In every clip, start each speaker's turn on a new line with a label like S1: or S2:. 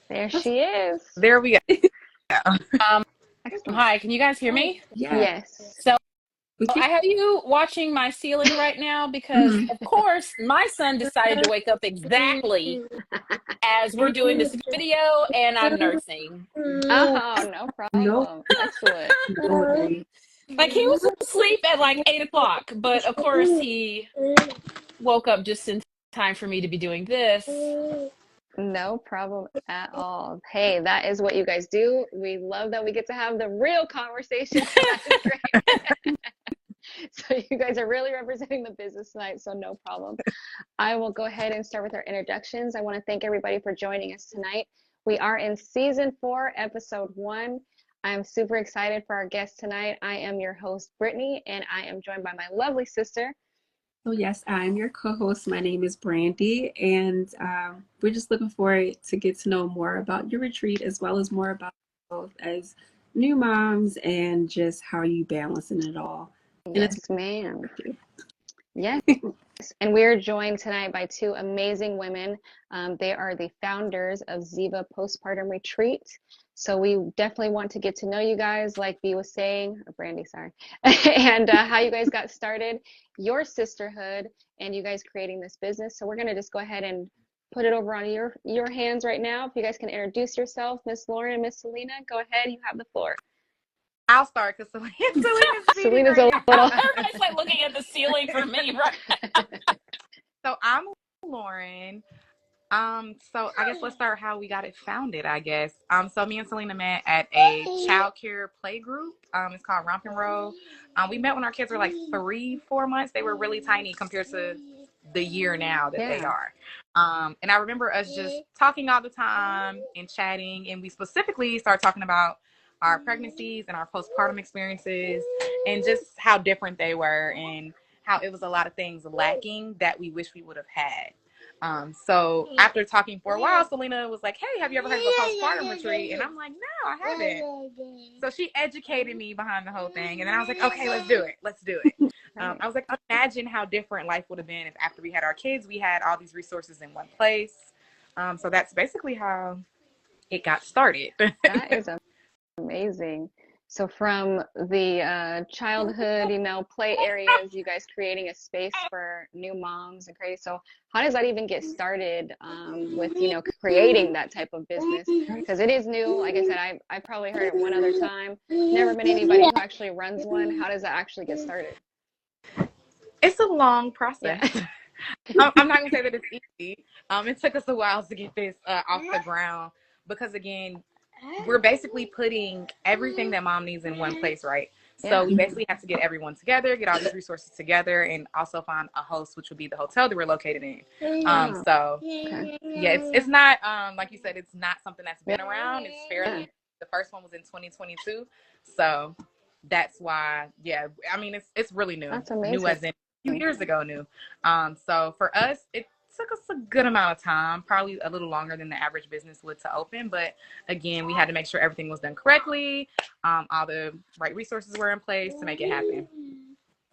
S1: There she is.
S2: There we go. Um,
S1: Excellent.
S3: Hi, can you guys hear me?
S1: Yes.
S3: So
S2: We can.
S3: I have you watching my ceiling right now because, of course, my son decided to wake up exactly as we're doing this video, and I'm nursing.
S1: Oh, no problem. Excellent.
S3: Like, he was asleep at like 8 o'clock, but of course he woke up just in time for me to be doing this.
S1: No problem at all. Hey, that is what you guys do. We love that we get to have the real conversation. So that is great. So you guys are really representing the business tonight, so no problem. I will go ahead and start with our introductions. I want to thank everybody for joining us tonight. We are in season 4, episode 1. I'm super excited for our guest tonight. I am your host, Brittany, and I am joined by my lovely sister.
S4: So yes, I'm your co-host. My name is Brandy, and we're just looking forward to get to know more about your retreat, as well as more about both as new moms and just how you balancing it all.
S1: Yes, ma'am. Yes. And we're joined tonight by 2 amazing women. They are the founders of Ziva Postpartum Retreat. So we definitely want to get to know you guys, like Bea was saying, or Brandy, sorry, and how you guys got started, your sisterhood, and you guys creating this business. So we're going to just go ahead and put it over on your hands right now. If you guys can introduce yourself, Miss Lauren and Miss Selena, go ahead. You have the floor.
S2: I'll start because
S1: Selena's a little.
S3: Everybody's like looking at the ceiling for me, right?
S2: So I'm Lauren. So I guess let's start how we got it founded, I guess. So me and Selena met at a childcare play group. It's called Romp and Roll. We met when our kids were like 3-4 months. They were really tiny compared to the year now that they are. And I remember us just talking all the time and chatting, and we specifically started talking about our pregnancies and our postpartum experiences and just how different they were and how it was a lot of things lacking that we wish we would have had. So after talking for a while, Selena was like, hey, have you ever heard of a postpartum retreat? And I'm like, no, I haven't. So she educated me behind the whole thing. And then I was like, okay, let's do it. I was like, imagine how different life would have been if after we had our kids, we had all these resources in one place. So that's basically how it got started.
S1: That is amazing. So from the childhood, play areas, you guys creating a space for new moms and crazy. So how does that even get started with, creating that type of business? Because it is new. Like I said, I probably heard it one other time. Never been anybody who actually runs one. How does that actually get started?
S2: It's a long process. Yeah. I'm not going to say that it's easy. It took us a while to get this off the ground because, again, we're basically putting everything that mom needs in one place, right? So we basically have to get everyone together, get all these resources together, and also find a host, which would be the hotel that we're located in. It's not, like you said, it's not something that's been around. It's fairly, the first one was in 2022. So that's why, I mean, it's really new.
S1: That's amazing.
S2: New as in a few years ago new. So for us, it took us a good amount of time, probably a little longer than the average business would to open. But again, we had to make sure everything was done correctly. All the right resources were in place to make it happen.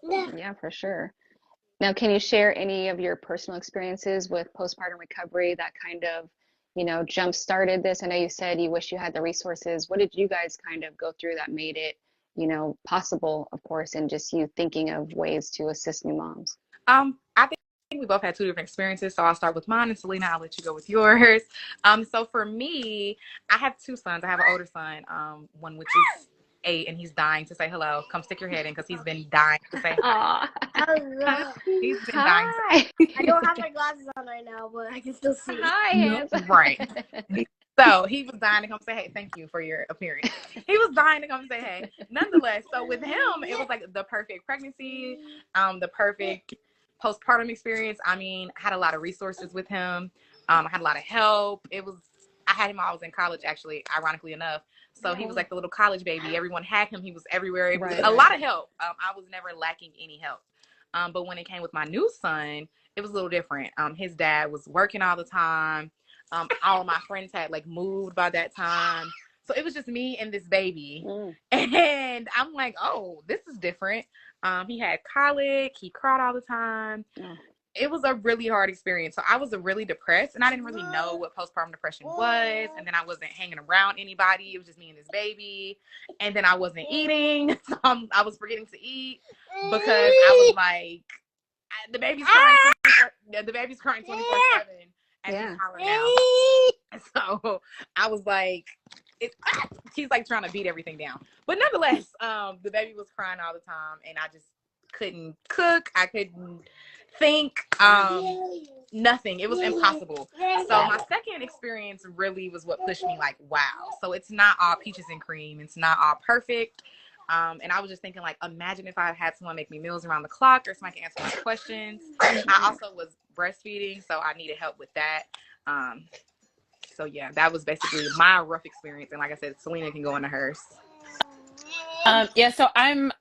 S1: Yeah, for sure. Now, can you share any of your personal experiences with postpartum recovery that kind of, jump started this? I know you said you wish you had the resources. What did you guys kind of go through that made it, possible, of course, and just you thinking of ways to assist new moms?
S2: I think we both had 2 different experiences, so I'll start with mine, and Selena, I'll let you go with yours. So for me, I have 2 sons. I have an older son, one which is 8, and he's dying to say hello. Come stick your head in because he's been dying to say hi. He's been dying to say
S5: hi. I don't have my glasses on right now, but I can still see.
S1: Hi,
S2: right. So he was dying to come say, hey, thank you for your appearance. He was dying to come say, hey. Nonetheless, so with him, it was like the perfect pregnancy, the perfect postpartum experience. I mean, I had a lot of resources with him. I had a lot of help. I had him while I was in college, actually, ironically enough. So he was like the little college baby. Everyone had him. He was everywhere. It was a lot of help. I was never lacking any help. But when it came with my new son, it was a little different. His dad was working all the time. All of my friends had like moved by that time. So it was just me and this baby. And I'm like, oh, this is different. He had colic. He cried all the time. it was a really hard experience. So I was really depressed, and I didn't really know what postpartum depression was. And then I wasn't hanging around anybody. It was just me and this baby. And then I wasn't eating. So I was forgetting to eat because I was like, the baby's crying. The baby's crying 24/7 as he's hollering out. And so I was like, he's like trying to beat everything down. But nonetheless, the baby was crying all the time, and I just couldn't cook. I couldn't think, nothing. It was impossible. So my second experience really was what pushed me like, wow. So it's not all peaches and cream. It's not all perfect. And I was just thinking, like, imagine if I had someone make me meals around the clock, or somebody can answer my questions. I also was breastfeeding, so I needed help with that. So yeah, that was basically my rough experience. And like I said, Selena can go into hers.
S3: Yeah, so I'm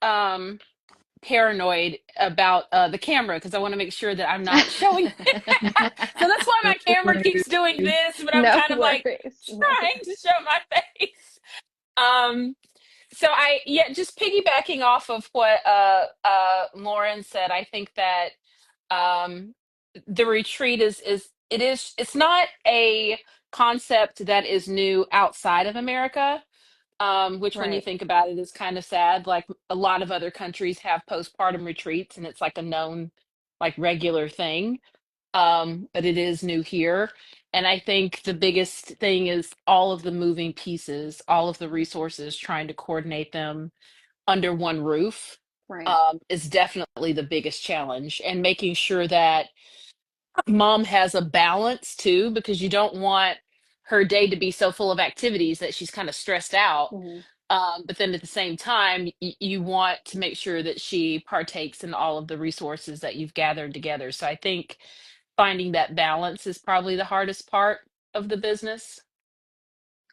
S3: paranoid about the camera because I want to make sure that I'm not showing. So that's why my camera keeps doing this, but I'm
S1: No
S3: kind of like
S1: worries.
S3: trying to show my face. So just piggybacking off of what Lauren said, I think that um, the retreat it's not a concept that is new outside of America. Which when you
S1: Right.
S3: think about it is kind of sad. Like a lot of other countries have postpartum retreats and it's like a known, like regular thing. But it is new here. And I think the biggest thing is all of the moving pieces, all of the resources, trying to coordinate them under one roof
S1: Right.
S3: is definitely the biggest challenge. And making sure that mom has a balance too, because you don't want her day to be so full of activities that she's kind of stressed out.
S1: Mhm.
S3: But then at the same time, you want to make sure that she partakes in all of the resources that you've gathered together. So I think finding that balance is probably the hardest part of the business.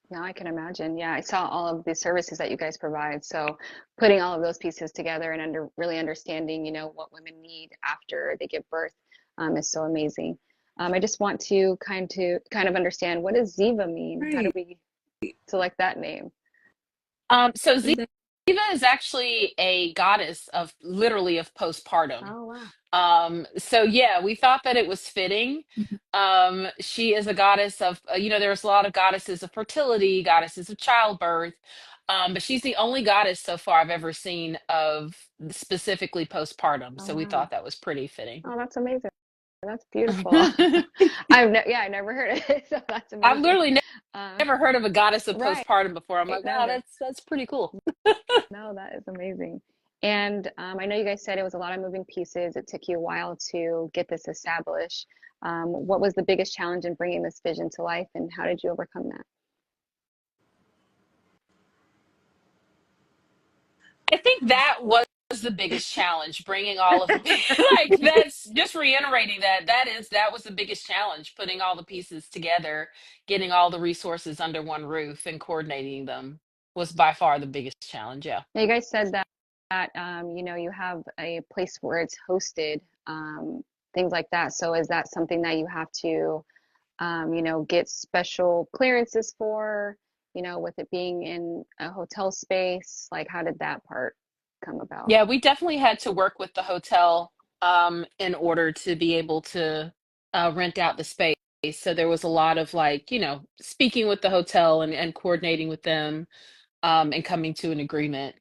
S1: Now I can imagine. Yeah, I saw all of the services that you guys provide. So putting all of those pieces together and really understanding, what women need after they give birth, is so amazing. I just want to kind of understand, what does Ziva mean? How do
S4: Right.
S1: we select that name?
S3: So
S4: And then,
S3: Ziva is actually a goddess of literally of postpartum.
S1: Oh, wow.
S3: So yeah, we thought that it was fitting. She is a goddess of, there's a lot of goddesses of fertility, goddesses of childbirth. But she's the only goddess so far I've ever seen of specifically postpartum.
S1: Oh,
S3: So we
S1: wow.
S3: thought that was pretty fitting.
S1: Oh, that's amazing. That's beautiful. I never heard of it, so that's
S3: I've
S1: amazing.
S3: literally
S1: Uh,
S3: never heard of a goddess of
S1: right,
S3: postpartum before. I'm like, wow,
S1: never.
S3: that's pretty cool.
S1: No, that is amazing. And I know you guys said it was a lot of moving pieces. It took you a while to get this established. What was the biggest challenge in bringing this vision to life, and how did you overcome that?
S3: I think that was the biggest challenge, bringing all of the like that's just reiterating that was the biggest challenge, putting all the pieces together, getting all the resources under one roof and coordinating them was by far the biggest challenge. Yeah.
S1: Now, you guys said that you have a place where it's hosted, things like that. So is that something that you have to, get special clearances for, with it being in a hotel space? Like, how did that part come about?
S3: Yeah, we definitely had to work with the hotel in order to be able to rent out the space. So there was a lot of like, speaking with the hotel and coordinating with them and coming to an agreement.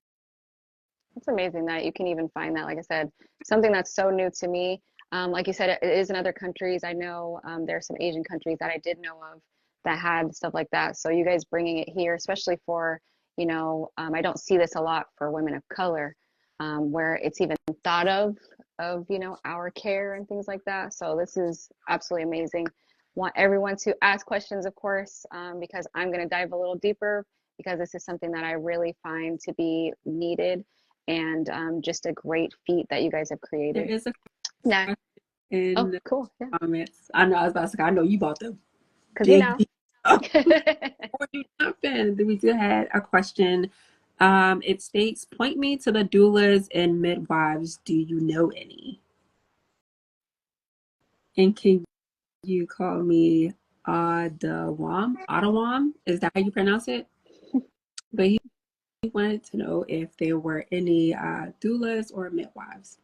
S1: It's amazing that you can even find that. Like I said, something that's so new to me. Like you said, it is in other countries. I know there are some Asian countries that I did know of that had stuff like that. So you guys bringing it here, especially for, I don't see this a lot for women of color, where it's even thought of, our care and things like that. So this is absolutely amazing. Want everyone to ask questions, of course, because I'm going to dive a little deeper, because this is something that I really find to be needed, and just a great feat that you guys have
S4: there
S1: created.
S4: is a
S1: Yeah.
S4: question
S1: Oh,
S4: in the
S1: cool. Yeah.
S4: comments. I know I was about to say, I know you bought them.
S1: Because
S4: Dig deep. Before you jump in, we do have a question. It states, point me to the doulas and midwives. Do you know any? And can you call me Adawam? Adawam? Is that how you pronounce it? But he wanted to know if there were any doulas or midwives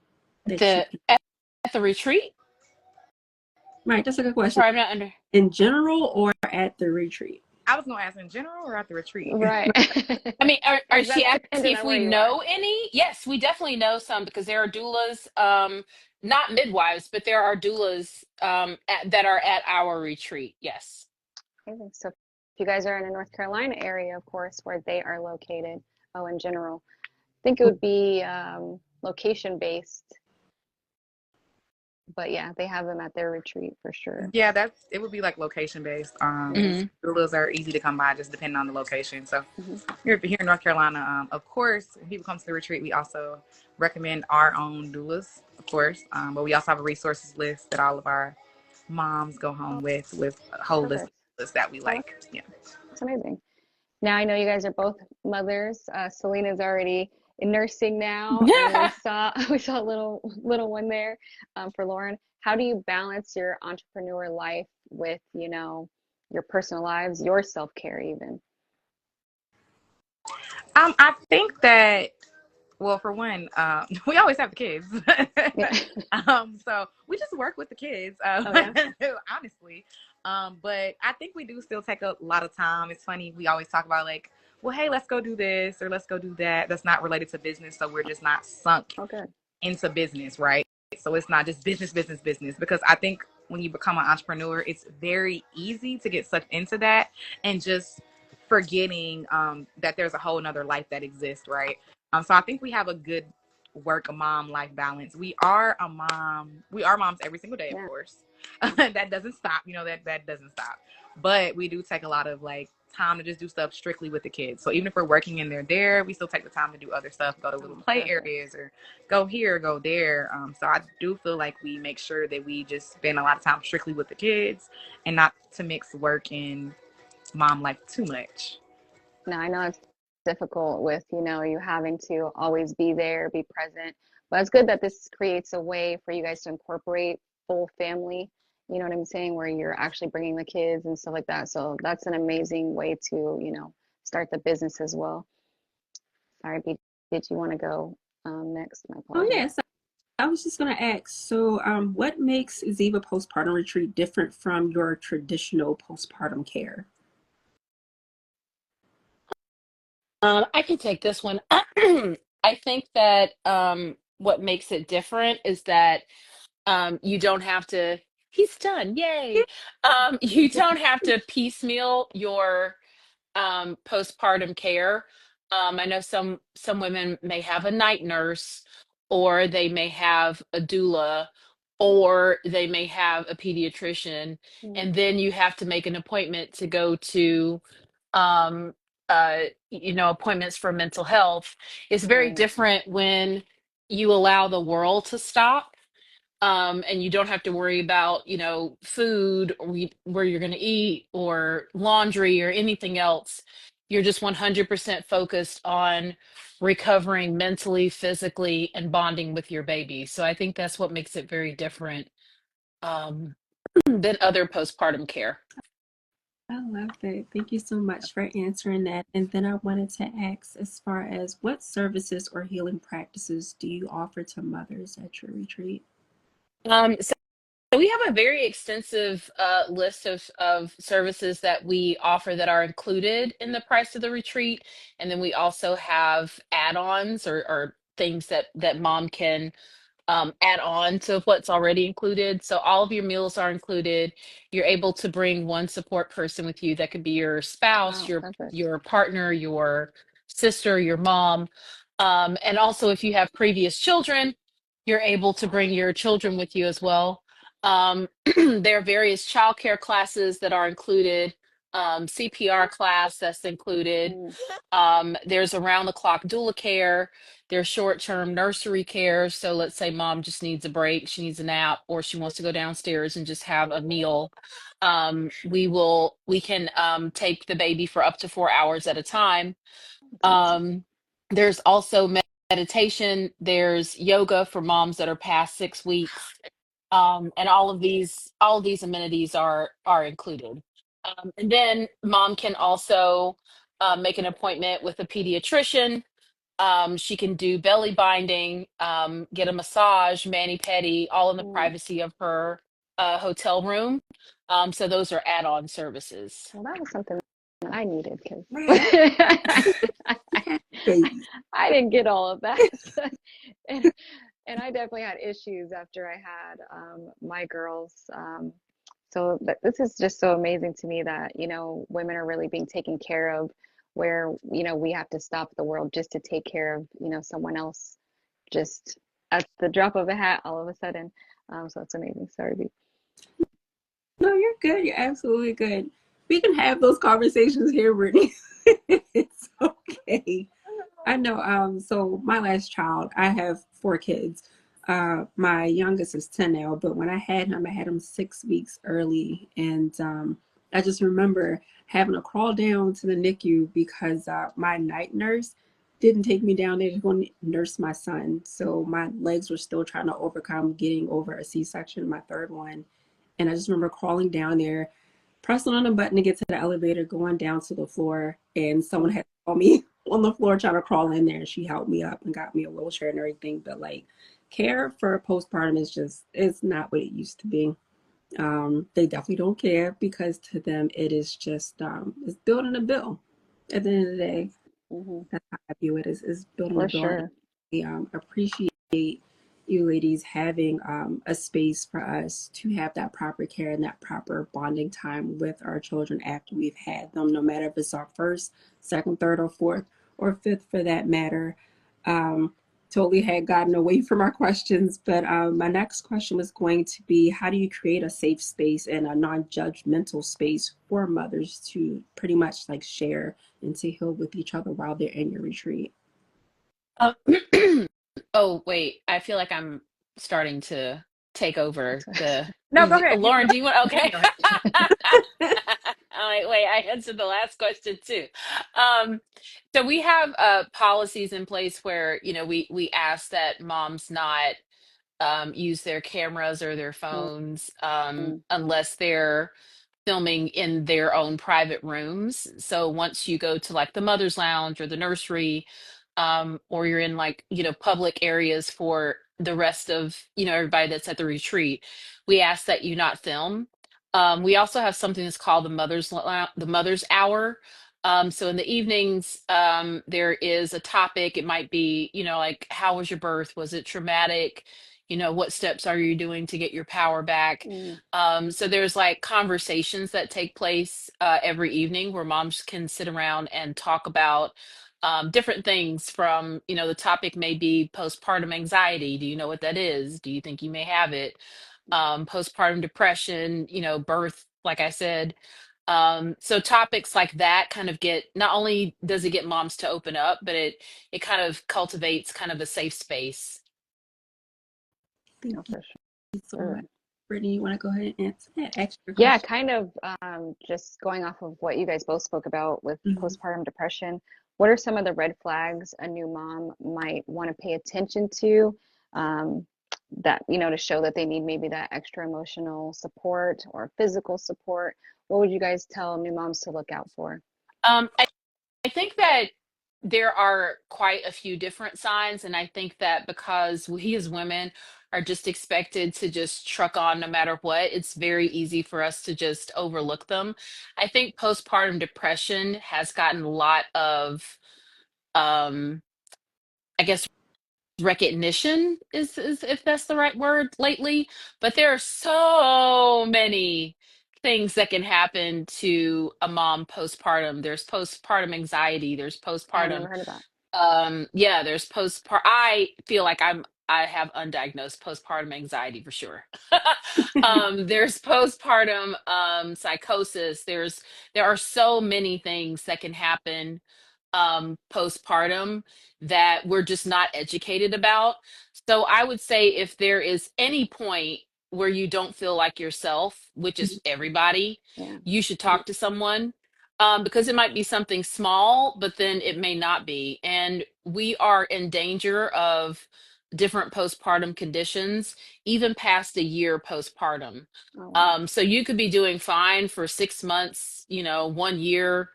S4: that you
S3: The at the retreat?
S4: Right, that's a good
S3: I'm
S4: question.
S3: sorry, I'm not under.
S4: In general or at the retreat?
S2: I was gonna ask in general or at the retreat.
S1: Right.
S3: I mean, are
S1: Because
S3: she
S1: that's
S3: asking
S1: dependent
S3: if
S1: on
S3: we
S1: where you are.
S3: know any? Yes, we definitely know some because there are doulas, not midwives, but there are doulas that are at our retreat. Yes.
S1: Amazing. So if you guys are in the North Carolina area, of course, where they are located, oh, in general, I think it would be location based. But yeah, they have them at their retreat for sure.
S2: Yeah, it would be like location based.
S1: Yeah.
S3: Hmm.
S2: Doulas are easy to come by, just depending on the location. So
S1: Hmm.
S2: here in North Carolina, of course, when people come to the retreat, we also recommend our own doulas, of course. But we also have a resources list that all of our moms go home with a whole list of
S1: Perfect.
S2: doulas that we
S1: Oh,
S2: like. Yeah.
S1: that's amazing. Now I know you guys are both mothers. Selena's already in nursing now, and we saw we saw a little one there for Lauren. How do you balance your entrepreneur life with, your personal lives, your self-care even?
S2: I think that, well, for one, we always have the kids.
S1: Yeah.
S2: So we just work with the kids,
S1: Oh yeah.
S2: honestly. But I think we do still take a lot of time. It's funny, we always talk about like, well, hey, let's go do this or let's go do that. That's not related to business, so we're just not sunk
S1: Oh good.
S2: into business, right? So it's not just business, business, business. Because I think when you become an entrepreneur, it's very easy to get sucked into that and just forgetting that there's a whole nother life that exists, right? So I think we have a good work, a mom life balance. We are a mom. We are moms every single day, of
S1: Yeah.
S2: course. That doesn't stop. That doesn't stop. But we do take a lot of like time to just do stuff strictly with the kids. So even if we're working and they're there, we still take the time to do other stuff, go to little
S1: Oh,
S2: play
S1: perfect.
S2: areas or go here, go there. So I do feel like we make sure that we just spend a lot of time strictly with the kids and not to mix work and mom life too much.
S1: Now I know it's difficult with, you having to always be there, be present, but it's good that this creates a way for you guys to incorporate full family, you know what I'm saying, where you're actually bringing the kids and stuff like that. So that's an amazing way to, start the business as well. Sorry, did you want to go next? My
S4: Oh,
S1: apologies.
S4: yes. I was just going to ask, so what makes Ziva Postpartum Retreat different from your traditional postpartum care?
S3: I can take this one. I think that what makes it different is that you don't have to. He's done, yay! You don't have to piecemeal your postpartum care. I know some women may have a night nurse, or they may have a doula, or they may have a pediatrician,
S1: Mm,
S3: and then you have to make an appointment to go to um, appointments for mental health. It's very
S1: right.
S3: different when you allow the world to stop, and you don't have to worry about, food or where you're going to eat or laundry or anything else. You're just 100% focused on recovering mentally, physically, and bonding with your baby. So I think that's what makes it very different um, than other postpartum care.
S4: I love that. Thank you so much for answering that. And then I wanted to ask, as far as what services or healing practices do you offer to mothers at your retreat?
S3: So we have a very extensive list of services that we offer that are included in the price of the retreat. And then we also have add-ons or things that mom can add on to what's already included. So all of your meals are included. You're able to bring one support person with you. That could be your spouse,
S1: Wow, perfect.
S3: your partner, your sister, your mom. And also, if you have previous children, you're able to bring your children with you as well. There are various childcare classes that are included. CPR class that's included.
S1: Mm,
S3: There's around the clock doula care. There's short-term nursery care. So let's say mom just needs a break, she needs a nap, or she wants to go downstairs and just have a meal. We can take the baby for up to 4 hours at a time.
S1: that's awesome.
S3: Um, there's also meditation. There's yoga for moms that are past 6 weeks. And all of these amenities are included. And then mom can also make an appointment with a pediatrician. She can do belly binding, get a massage, mani pedi, all in the
S1: Mm,
S3: privacy of her hotel room. So those are add-on services.
S1: Well, that was something that I needed because
S4: Right. Babies.
S1: I didn't get all of that. And and I definitely had issues after I had my girls. So but this is just so amazing to me that, women are really being taken care of where, we have to stop the world just to take care of, someone else just at the drop of a hat all of a sudden. So it's amazing. Sorry, B.
S4: No, you're good. You're absolutely good. We can have those conversations here, Brittany. It's okay. I know. So my last child, I have 4 kids. My youngest is 10 now, but when I had him 6 weeks early, and I just remember having to crawl down to the NICU because my night nurse didn't take me down there to go nurse my son. So my legs were still trying to overcome getting over a C-section, my third one. And I just remember crawling down there, pressing on a button to get to the elevator, going down to the floor, and someone had to call me on the floor trying to crawl in there. And she helped me up and got me a wheelchair and everything. But like, care for postpartum is it's not what it used to be. They definitely don't care because to them it is just it's building a bill. At the end of the day,
S1: Hmm.
S4: that's how I view it. Is building a
S1: For
S4: bill.
S1: sure.
S4: We appreciate you ladies having a space for us to have that proper care and that proper bonding time with our children after we've had them, no matter if it's our first, second, third, or fourth, or fifth for that matter. Totally had gotten away from our questions, but my next question was going to be, how do you create a safe space and a non-judgmental space for mothers to pretty much like share and to heal with each other while they're in your retreat?
S3: Uh, oh, wait. I feel like I'm starting to take over the.
S2: No, go ahead.
S3: Lauren, do you want?
S2: You
S3: Okay.
S2: handle it.
S3: I'm like, wait, I answered the last question too. Um, so we have policies in place where, we ask that moms not use their cameras or their phones
S1: Mm-hmm.
S3: unless they're filming in their own private rooms. So once you go to like the mother's lounge or the nursery, or you're in like, public areas for the rest of, everybody that's at the retreat, we ask that you not film. We also have something that's called the mother's hour. So in the evenings, there is a topic. It might be, like, how was your birth? Was it traumatic? What steps are you doing to get your power back?
S1: Mm-hmm.
S3: So there's like conversations that take place every evening where moms can sit around and talk about different things from, the topic may be postpartum anxiety. Do you know what that is? Do you think you may have it? Postpartum depression, birth, like I said. So topics like that kind of get, not only does it get moms to open up, but it kind of cultivates kind of a safe space.
S4: Thank
S1: Oh, for
S4: you so
S1: sure.
S4: much. Brittany, you want to go ahead and answer that extra
S1: Yeah,
S4: question?
S1: kind of just going off of what you guys both spoke about with
S4: Mhm.
S1: postpartum depression. What are some of the red flags a new mom might want to pay attention to, um, that, to show that they need maybe that extra emotional support or physical support? What would you guys tell new moms to look out for?
S3: I think that there are quite a few different signs, and I think that because we as women are just expected to just truck on no matter what, it's very easy for us to just overlook them. I think postpartum depression has gotten a lot of, um, I guess, recognition is if that's the right word lately, but there are so many things that can happen to a mom postpartum. There's postpartum anxiety, there's
S1: I
S3: postpartum
S1: never heard of that.
S3: yeah, there's postpartum. I feel like I have undiagnosed postpartum anxiety for sure. There's postpartum psychosis. There are so many things that can happen postpartum that we're just not educated about. So I would say if there is any point where you don't feel like yourself, which is everybody,
S1: Yeah.
S3: you should talk to someone, because it might be something small, but then it may not be. And we are in danger of different postpartum conditions, even past a year postpartum.
S1: Oh, wow.
S3: So you could be doing fine for 6 months, 1 year,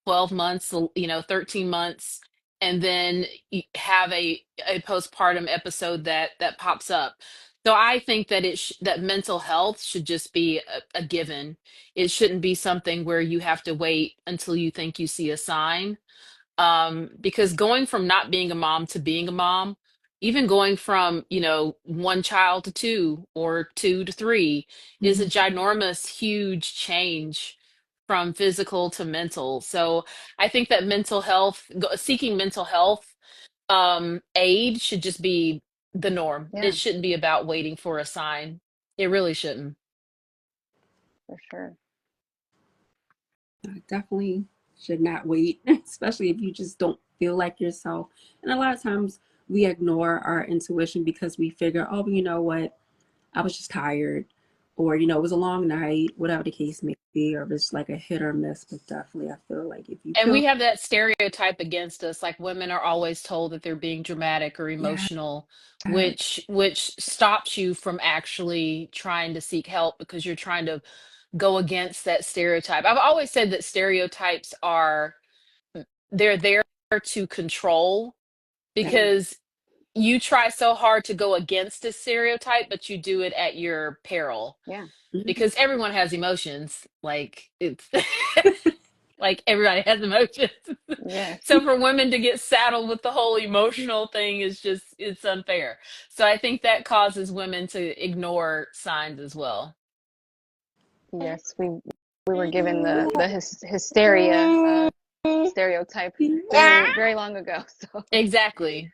S3: 12 months, 13 months, and then you have a postpartum episode that pops up. So I think that that mental health should just be a given. It shouldn't be something where you have to wait until you think you see a sign. Because going from not being a mom to being a mom, even going from, one child to two or two to three is a
S4: Mhm.
S3: ginormous, huge change from physical to mental. So I think that seeking mental health aid should just be the norm. It
S1: Yeah,
S3: shouldn't be about waiting for a sign. It really shouldn't.
S1: for sure.
S4: I definitely should not wait, especially if you just don't feel like yourself. And a lot of times we ignore our intuition because we figure, oh, you know what, I was just tired, or it was a long night, whatever the case may be, or it's like a hit or miss. But definitely, I feel like if you
S3: And
S4: feel,
S3: we have that stereotype against us, like women are always told that they're being dramatic or
S4: yeah,
S3: emotional, which stops you from actually trying to seek help because you're trying to go against that stereotype. I've always said that stereotypes they're there to control,
S1: Yeah,
S3: because you try so hard to go against a stereotype, but you do it at your peril,
S1: yeah,
S4: mhm.
S3: because everyone has emotions. Like it's like everybody has emotions.
S1: yes,
S3: So for women to get saddled with the whole emotional thing is just, it's unfair. So I think that causes women to ignore signs as well.
S1: yes. We were given the hysteria stereotype very very long ago. So,
S3: Exactly.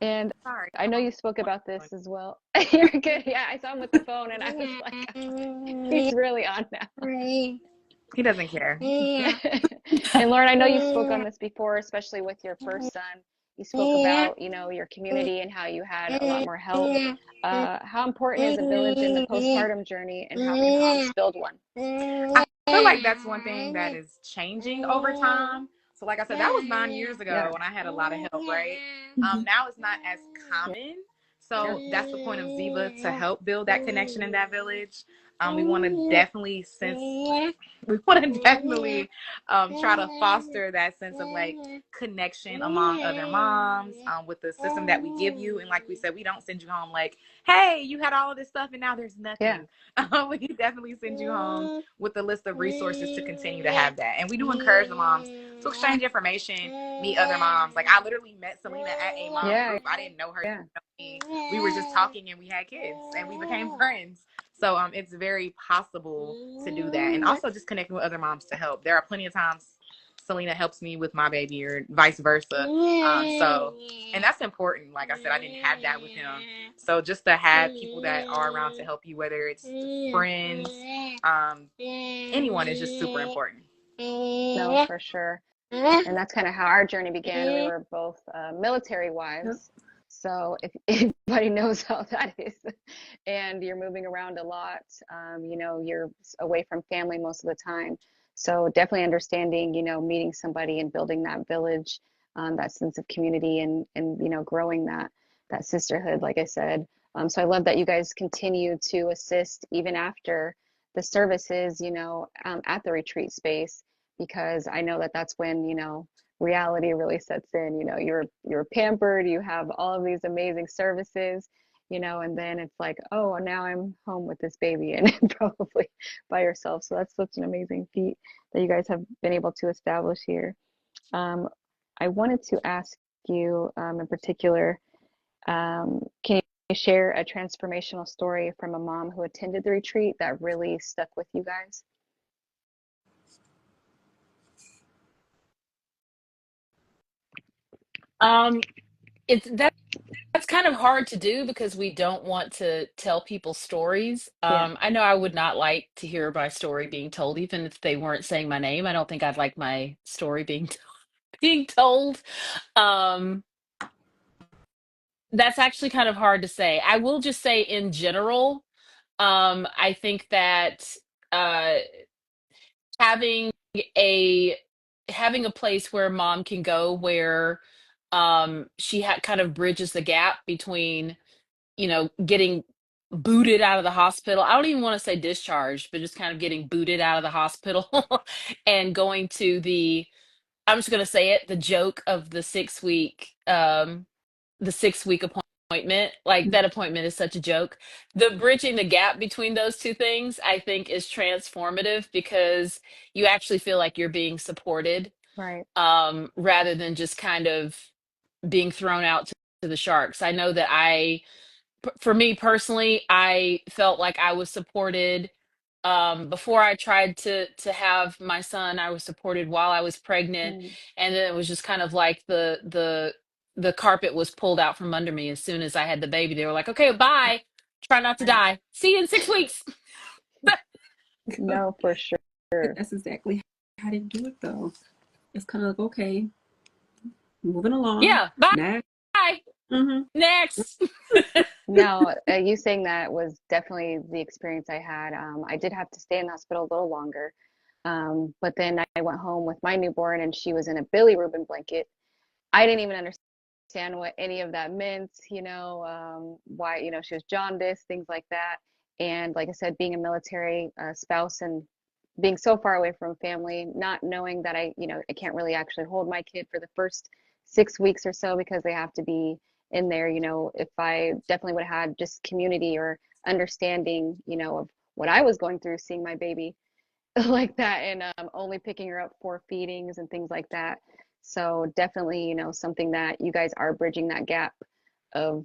S1: and
S2: Sorry.
S1: I know you spoke about this as well. You're good. Yeah, I saw him with the phone, and I was like, he's really on now.
S2: He doesn't care.
S1: And Lauren, I know you spoke on this before, especially with your first son. You spoke about, your community and how you had a lot more help. How important is a village in the postpartum journey, and how can moms build one?
S2: I feel like that's one thing that is changing over time. So, like I said, that was 9 years ago
S1: Yeah,
S2: when I had a lot of help, right?
S4: Mhm.
S2: Now it's not as
S1: yeah,
S2: common.
S1: yeah,
S2: So that's the point of Ziva, to help build that connection in that village. We want to definitely, since we want to definitely try to foster that sense of like connection among other moms, with the system that we give you. And like we said, we don't send you home like, hey, you had all of this stuff and now there's
S1: yeah,
S2: nothing. We definitely send you home with a list of resources to continue to have that. And we do encourage the moms to exchange information, meet other moms. Like I literally met Selena at a mom
S1: yeah,
S2: group. I didn't know her. She
S1: yeah.
S2: didn't know me. We were just talking and we had kids and we became friends. So it's very possible to do that. And also just connecting with other moms to help. There are plenty of times Selena helps me with my baby or vice versa. And that's important. Like I said, I didn't have that with him. So just to have people that are around to help you, whether it's friends, anyone, is just super important.
S1: No, for sure. And that's kind of how our journey began. We were both military
S4: Yep.
S1: wives. So if anybody knows how that is, and you're moving around a lot, you're away from family most of the time. So definitely understanding, meeting somebody and building that village, that sense of community, and growing that sisterhood, like I said. So I love that you guys continue to assist even after the services, at the retreat space, because I know that that's when, reality really sets in. You're pampered, you have all of these amazing services, and then it's like, oh, now I'm home with this baby and probably by yourself. So that's such an amazing feat that you guys have been able to establish here. I wanted to ask you, in particular, can you share a transformational story from a mom who attended the retreat that really stuck with you guys?
S3: Um, that's kind of hard to do because we don't want to tell people stories.
S1: Yeah,
S3: I know I would not like to hear my story being told, even if they weren't saying my name. I don't think I'd like my story being told. Um, that's actually kind of hard to say. I will just say in general, I think that uh, having a having a place where mom can go where she kind of bridges the gap between, getting booted out of the hospital. I don't even want to say discharged, but just kind of getting booted out of the hospital and going to I'm just going to say it, the joke of the 6 week appointment. appointment. Like that appointment is such a joke. The bridging the gap between those two things, I think, is transformative because you actually feel like you're being supported,
S1: Right.
S3: rather than just kind of being thrown out to the sharks. I know that for me personally, I felt like I was supported before I tried to have my son. I was supported while I was pregnant,
S1: Mm.
S3: and then it was just kind of like the carpet was pulled out from under me as soon as I had the baby. They were like, "Okay, bye. Try not to
S1: Right.
S3: die. See you in 6 weeks."
S1: No, for sure.
S4: That's exactly how they do it, though. It's kind of like, okay, moving along.
S3: Yeah, bye.
S4: Next. Mm-hmm.
S3: Next.
S1: No, you saying that was definitely the experience I had. I did have to stay in the hospital a little longer. But then I went home with my newborn and she was in a Billy Rubin blanket. I didn't even understand what any of that meant, why, she was jaundiced, things like that. And like I said, being a military spouse and being so far away from family, not knowing that I can't really actually hold my kid for the first 6 weeks or so because they have to be in there, if I definitely would have had just community or understanding, of what I was going through, seeing my baby like that and only picking her up for feedings and things like that. So definitely, something that you guys are bridging that gap of,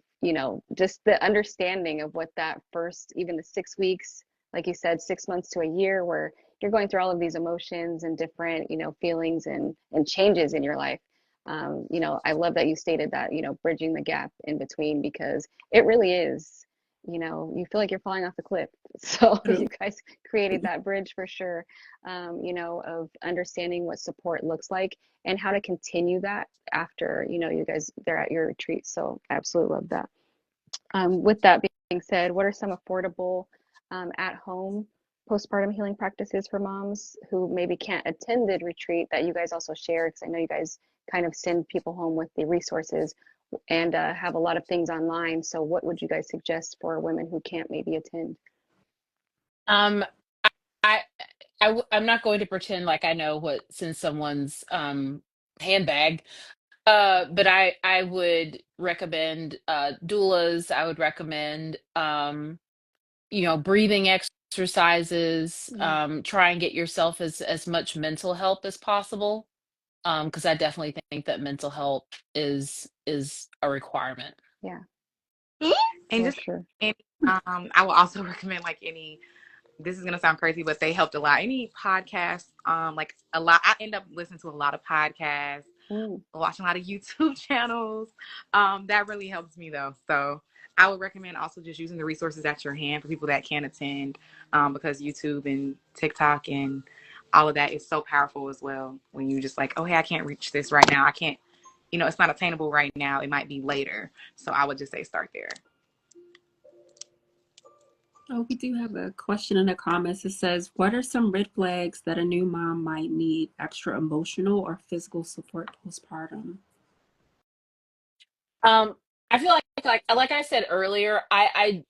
S1: just the understanding of what that first, even the 6 weeks, like you said, 6 months to a year, where you're going through all of these emotions and different, feelings and changes in your life. I love that you stated that, bridging the gap in between because it really is, you feel like you're falling off the cliff. So you guys created that bridge for sure, of understanding what support looks like and how to continue that after, you guys, they're at your retreat. So I absolutely love that. With that being said, what are some affordable at-home postpartum healing practices for moms who maybe can't attend the retreat that you guys also share? Because I know you guys kind of send people home with the resources and have a lot of things online. So what would you guys suggest for women who can't maybe attend?
S3: Um, I, I'm not going to pretend like I know what's in someone's handbag. But I would recommend doulas. I would recommend breathing exercises.
S1: Mm,
S3: Try and get yourself as much mental help as possible. Because I definitely think that mental help is a requirement.
S1: yeah,
S2: And
S1: for
S2: just
S1: sure.
S2: any, I will also recommend like any. This is gonna sound crazy, but they helped a lot. Any podcasts, like a lot. I end up listening to a lot of podcasts,
S1: Mm,
S2: watching a lot of YouTube channels. That really helps me though. So I would recommend also just using the resources at your hand for people that can't attend, because YouTube and TikTok and all of that is so powerful as well. When you just like, oh hey, I can't reach this right now. I can't, it's not attainable right now. It might be later. So I would just say start there.
S4: Oh, we do have a question in the comments. It says, what are some red flags that a new mom might need extra emotional or physical support postpartum?
S3: I feel like I said earlier, I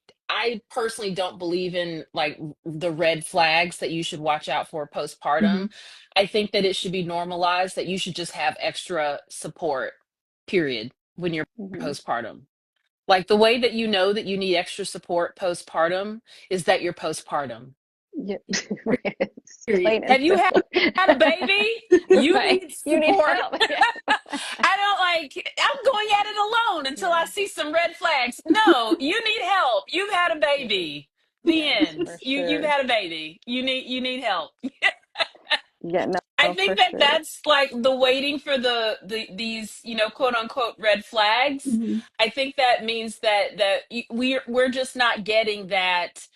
S3: personally don't believe in like the red flags that you should watch out for
S4: Mm-hmm.
S3: postpartum. I think that it should be normalized that you should just have extra support, period, when you're
S1: hmm
S3: postpartum. Like the way that you know that you need extra support postpartum is that you're postpartum.
S1: Yeah, right. It's
S4: Period.
S1: plain and
S3: Have you
S1: simple.
S3: had a baby? You
S1: Right.
S3: need
S1: You need
S3: support.
S1: help. Yeah.
S3: I don't I'm going at it alone until I
S1: Yeah.
S3: see some red flags. No, you need help. You've had a baby. The
S1: Yes,
S3: end.
S1: for
S3: You've
S1: sure.
S3: had a baby. You need help.
S1: Yeah,
S3: I
S1: no, for
S3: think that
S1: sure.
S3: that's like the waiting for these, quote unquote red flags.
S4: Mm-hmm.
S3: I think that means that we're just not getting that.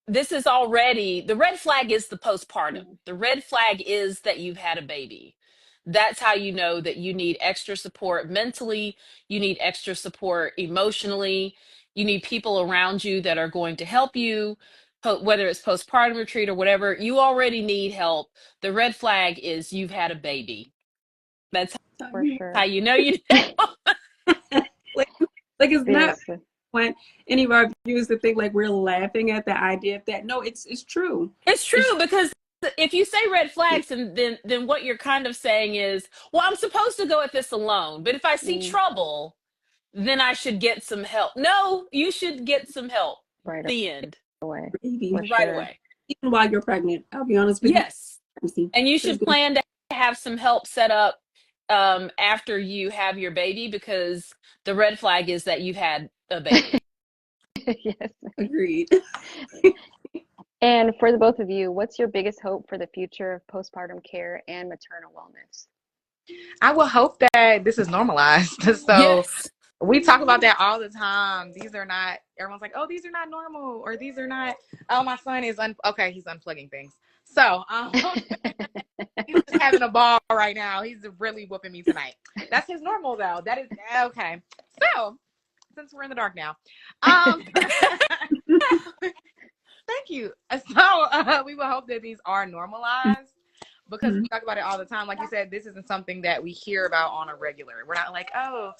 S3: This is already the red flag is the postpartum.
S1: Mhm.
S3: The red flag is that you've had a baby. That's how you know that you need extra support mentally, you need extra support emotionally, you need people around you that are going to help you, whether it's postpartum retreat or whatever. You already need help. The red flag is you've had a baby. That's
S1: For
S3: how
S1: sure.
S3: you know you need help.
S4: like, like it's not
S1: Seriously.
S4: want any of our viewers to think like we're laughing at the idea of that. No, it's true.
S3: It's
S4: It's
S3: true because if you say red flags, and then what you're kind of saying is, well, I'm supposed to go at this alone, but if I see
S1: Mm,
S3: trouble, then I should get some help. No, you should get some help.
S1: Right
S3: The end.
S1: away,
S4: Maybe
S1: for
S3: Right
S1: sure.
S3: away.
S4: even while you're pregnant. I'll be honest with you.
S3: Yes. And you should plan to have some help set up after you have your baby, because the red flag is that you've had a baby.
S1: Yes.
S4: Agreed.
S1: And for the both of you, what's your biggest hope for the future of postpartum care and maternal wellness?
S2: I will hope that this is normalized. So
S3: Yes.
S2: we talk about that all the time. These are not, everyone's like, oh, these are not normal, or these are not, oh, my son is, okay, he's unplugging things. So he's just having a ball right now. He's really whooping me tonight. That's his normal, though. That is, okay. So, since we're in the dark now, thank you. So we will hope that these are normalized, because we talk about it all the time. Like you said, this isn't something that we hear about on a regular. We're not like, oh,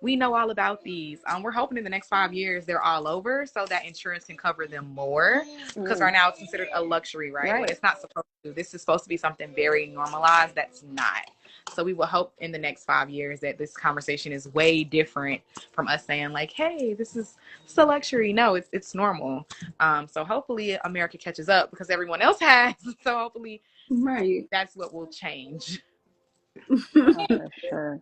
S2: we know all about these. We're hoping in the next 5 years they're all over, so that insurance can cover them more, because right now it's considered a luxury, right? But it's not supposed to. This is supposed to be something very normalized. That's not. So we will hope in the next 5 years that this conversation is way different from us saying like, hey, this is a luxury. No, it's normal. So hopefully America catches up, because everyone else has. So hopefully that's what will change.
S1: Oh, for sure.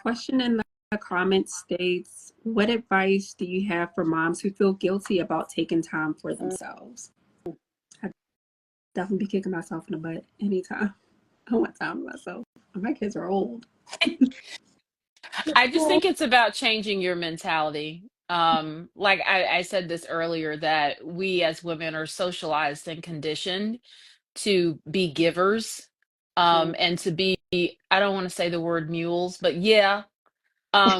S4: Question in the comments states, what advice do you have for moms who feel guilty about taking time for themselves? I definitely be kicking myself in the butt anytime I want time for myself. My kids are old.
S3: I just think it's about changing your mentality. Like I said this earlier, that we as women are socialized and conditioned to be givers, and to be, I don't want to say the word mules, but yeah,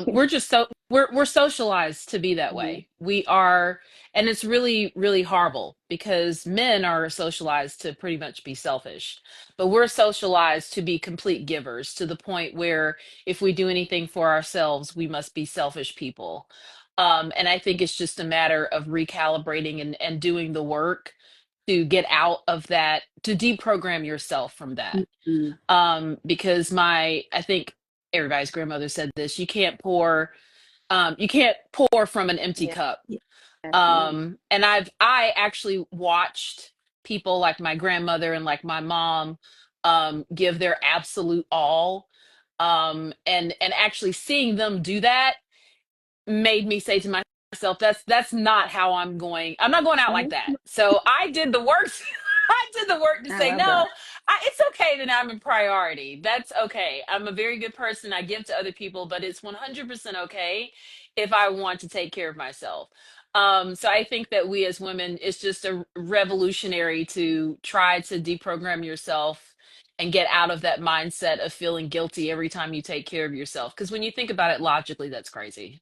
S3: we're just we're socialized to be that way. We are, and it's really, really horrible, because men are socialized to pretty much be selfish, but we're socialized to be complete givers, to the point where if we do anything for ourselves, we must be selfish people. And I think it's just a matter of recalibrating and doing the work to get out of that, to deprogram yourself from that. Because I think everybody's grandmother said this, you can't pour from an empty cup. And I actually watched people like my grandmother and like my mom give their absolute all, and actually seeing them do that made me say to myself, that's not how I'm not going out like that. So I did the work. I did the work to say, no, it's okay that I'm a priority. That's okay. I'm a very good person. I give to other people, but it's 100% okay if I want to take care of myself. So I think that we as women, it's just a revolutionary to try to deprogram yourself and get out of that mindset of feeling guilty every time you take care of yourself. Because when you think about it logically, that's crazy.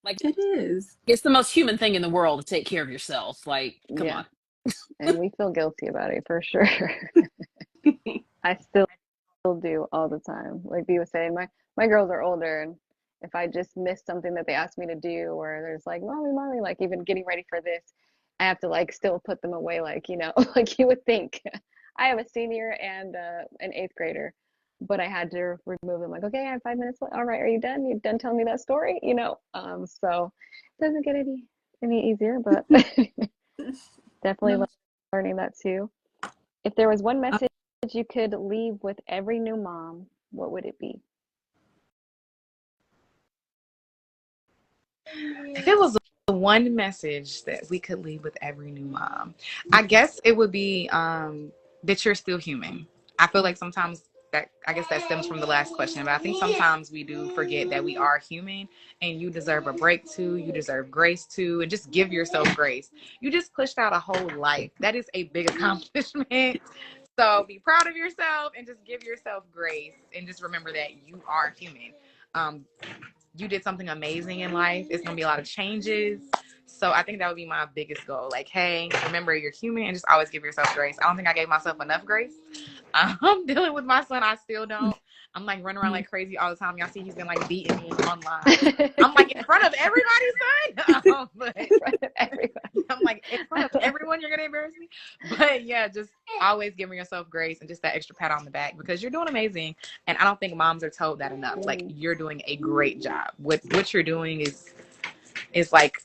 S3: Like,
S4: it is.
S3: It's the most human thing in the world to take care of yourself. Like, come on.
S1: And we feel guilty about it for sure. I still do all the time. Like Dee was saying, my girls are older, and if I just miss something that they asked me to do, or there's like, mommy, like even getting ready for this, I have to like still put them away, like, like you would think. I have a senior and an eighth grader, but I had to remove them. Like, okay, I have 5 minutes left. All right, are you done? You done telling me that story? So it doesn't get any easier, but definitely learning that too. If there was one message you could leave with every new mom, what would it be?
S2: If it was one message that we could leave with every new mom, I guess it would be that you're still human. I feel like sometimes I guess that stems from the last question, but I think sometimes we do forget that we are human, and you deserve a break too. You deserve grace too, and just give yourself grace. You just pushed out a whole life. That is a big accomplishment. So be proud of yourself and just give yourself grace, and just remember that you are human. You did something amazing in life. It's going to be a lot of changes. So I think that would be my biggest goal. Like, hey, remember you're human, and just always give yourself grace. I don't think I gave myself enough grace. I'm dealing with my son. I still don't. I'm like running around like crazy all the time. Y'all see he's been like beating me online. I'm like in front of everybody, son. But
S1: In front of everybody.
S2: I'm like in front of everyone, you're gonna embarrass me. But yeah, just always giving yourself grace and just that extra pat on the back because you're doing amazing. And I don't think moms are told that enough. Like you're doing a great job. What you're doing is like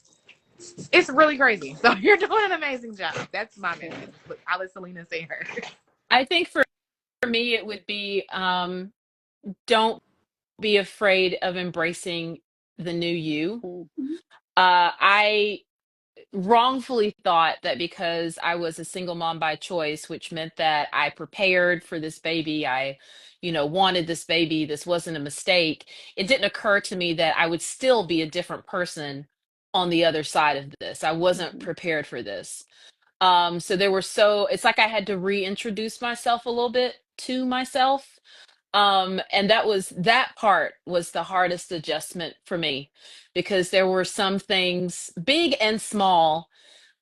S2: it's really crazy. So you're doing an amazing job. That's my message. But I'll let Selena say hers.
S3: I think for me, it would be don't be afraid of embracing the new you. I wrongfully thought that because I was a single mom by choice, which meant that I prepared for this baby, I, wanted this baby, this wasn't a mistake. It didn't occur to me that I would still be a different person on the other side of this. I wasn't prepared for this. So it's like I had to reintroduce myself a little bit to myself. And that part was the hardest adjustment for me because there were some things, big and small,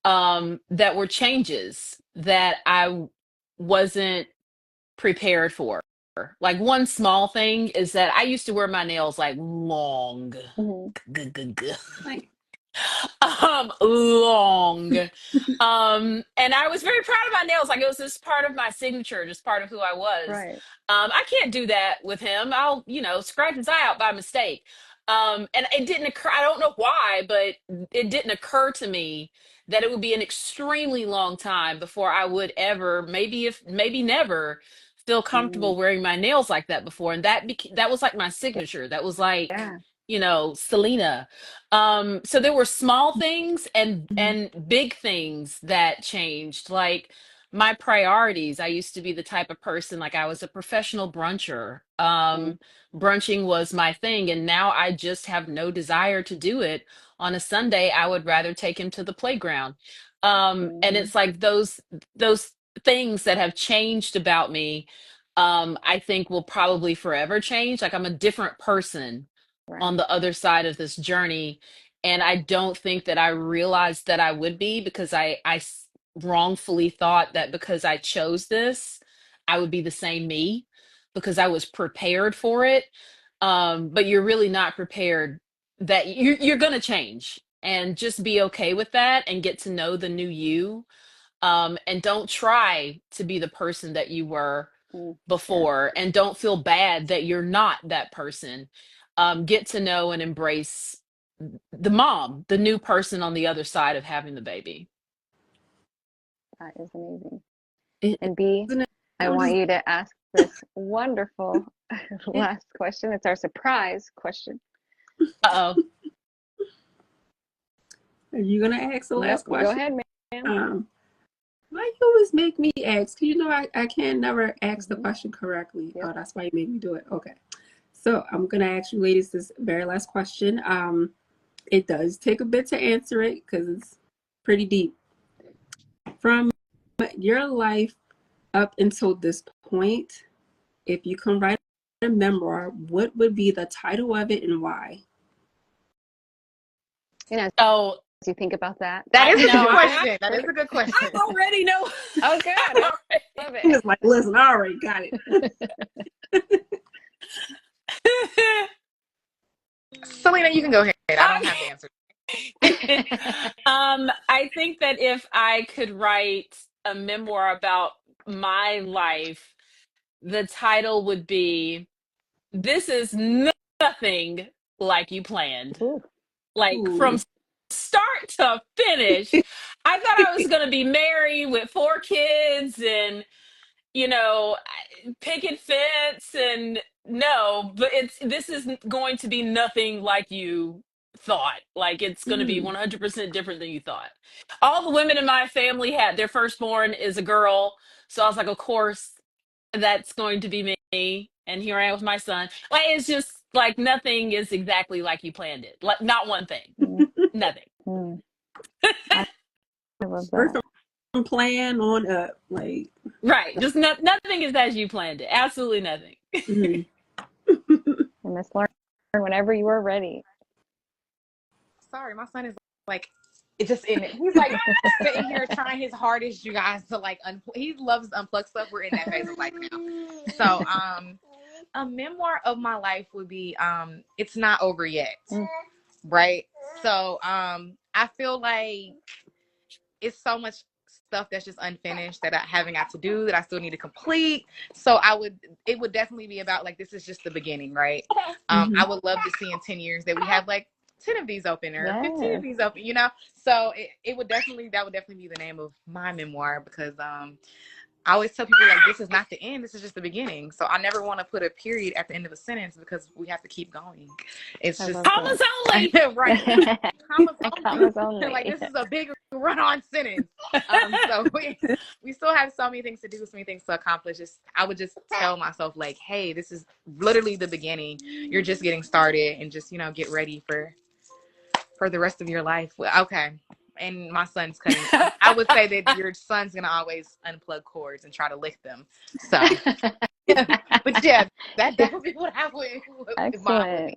S3: that were changes that I wasn't prepared for. Like one small thing is that I used to wear my nails like long.
S1: Like,
S3: Long. And I was very proud of my nails. Like it was just part of my signature, just part of who I was.
S1: right.
S3: I can't do that with him. I'll, scratch his eye out by mistake. And it didn't occur. I don't know why, but it didn't occur to me that it would be an extremely long time before I would ever, maybe never feel comfortable wearing my nails like that before. And that was like my signature. That was like,
S1: Yeah.
S3: Selena. So there were small things and big things that changed. Like my priorities. I used to be the type of person, like I was a professional bruncher. Brunching was my thing, and now I just have no desire to do it. On a Sunday, I would rather take him to the playground. And it's like those things that have changed about me, I think will probably forever change. Like I'm a different person
S1: Right.
S3: on the other side of this journey. And I don't think that I realized that I would be because I wrongfully thought that because I chose this, I would be the same me because I was prepared for it. But you're really not prepared that you're going to change and just be okay with that and get to know the new you. And don't try to be the person that you were before and don't feel bad that you're not that person. Get to know and embrace the new person on the other side of having the baby.
S1: That is amazing.
S4: It-
S1: And B,
S4: isn't it-
S1: I want you to ask this wonderful last question. It's our surprise question.
S3: Uh-oh.
S4: Are you gonna ask the last
S1: Nope,
S4: question?
S1: go ahead, ma'am.
S4: Why you always make me ask? 'Cause I can never ask the question correctly.
S1: Yep.
S4: Oh, that's why you make me do it. Okay. So I'm gonna ask you ladies this very last question. It does take a bit to answer it because it's pretty deep. From your life up until this point, if you can write a memoir, what would be the title of it and why?
S3: Oh,
S1: As you think about that.
S2: That is a
S3: know,
S2: good question. That is a good question.
S3: I already know.
S1: Oh, good. I love
S4: He
S1: it.
S4: was like, listen, I already got it.
S2: Selena, you can go ahead. I don't have the answer.
S3: I think that if I could write a memoir about my life, the title would be This is Nothing Like You Planned.
S1: Ooh.
S3: Like from start to finish. I thought I was going to be married with 4 kids and, picket fence and no, but this is going to be nothing like you thought. Like it's going to be 100% different than you thought. All the women in my family had their firstborn is a girl. So I was like, of course, that's going to be me. And here I am with my son. Like it's just like nothing is exactly like you planned it. Like not one thing. Nothing.
S1: I love
S4: We're
S1: that.
S4: from plan on up, like
S3: Right. Just nothing is as you planned it. Absolutely nothing.
S1: And Miss Lauren, whenever you are ready.
S2: Sorry, my son is like, it's just in it. He's like sitting here trying his hardest, you guys, to like, he loves to unplug stuff. We're in that phase of life now. So, a memoir of my life would be it's not over yet.
S1: Mm.
S2: Right? So I feel like it's so much stuff that's just unfinished that I haven't got to do, that I still need to complete. So it would definitely be about like, this is just the beginning, right? I would love to see in 10 years that we have like 10 of these open or 15 of these open, you know? So that would definitely be the name of my memoir, because I always tell people, like, this is not the end, this is just the beginning. So I never want to put a period at the end of a sentence, because we have to keep going. It's just
S3: Commas only.
S2: right. Commas only.
S1: Commas only.
S2: Like, this is a big run-on sentence. So we still have so many things to do, so many things to accomplish. I would just tell myself, like, hey, this is literally the beginning. You're just getting started, and just, get ready for the rest of your life. Okay. And my son's cutting. I would say that your son's gonna always unplug cords and try to lick them. So, but yeah, that would be what I would.
S1: Excellent.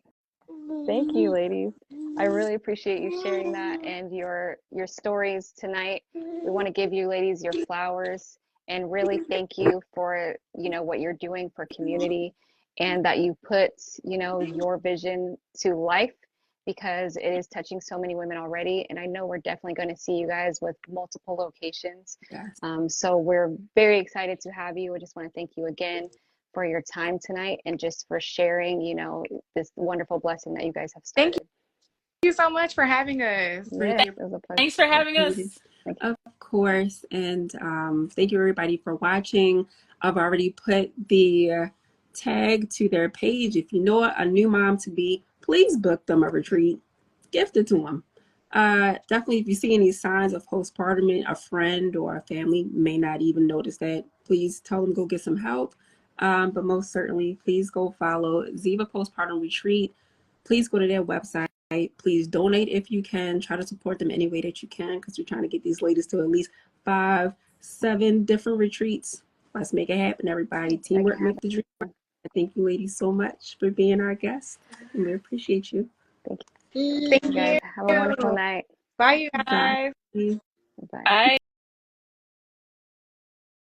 S1: Thank you, ladies. I really appreciate you sharing that and your stories tonight. We want to give you ladies your flowers and really thank you for what you're doing for community, and that you put your vision to life, because it is touching so many women already. And I know we're definitely going to see you guys with multiple locations.
S4: Yes.
S1: So we're very excited to have you. I just want to thank you again for your time tonight, and just for sharing, this wonderful blessing that you guys have started.
S2: Thank you so much for having us.
S1: Yes, it was a pleasure.
S3: Thanks for having us.
S4: Of course. And thank you, everybody, for watching. I've already put the tag to their page. If you know a new mom to be, please book them a retreat. Gift it to them. Definitely, if you see any signs of postpartum, a friend or a family may not even notice that, please tell them go get some help. But most certainly, please go follow Ziva Postpartum Retreat. Please go to their website. Please donate if you can. Try to support them any way that you can, because we're trying to get these ladies to at least 5-7 different retreats. Let's make it happen, everybody. Teamwork makes the dream work. Thank you, ladies, so much for being our guests. And we appreciate you.
S1: Thank you. Thank you guys. Have a wonderful night.
S2: Bye, you guys.
S4: Bye.
S1: Bye.
S3: Bye.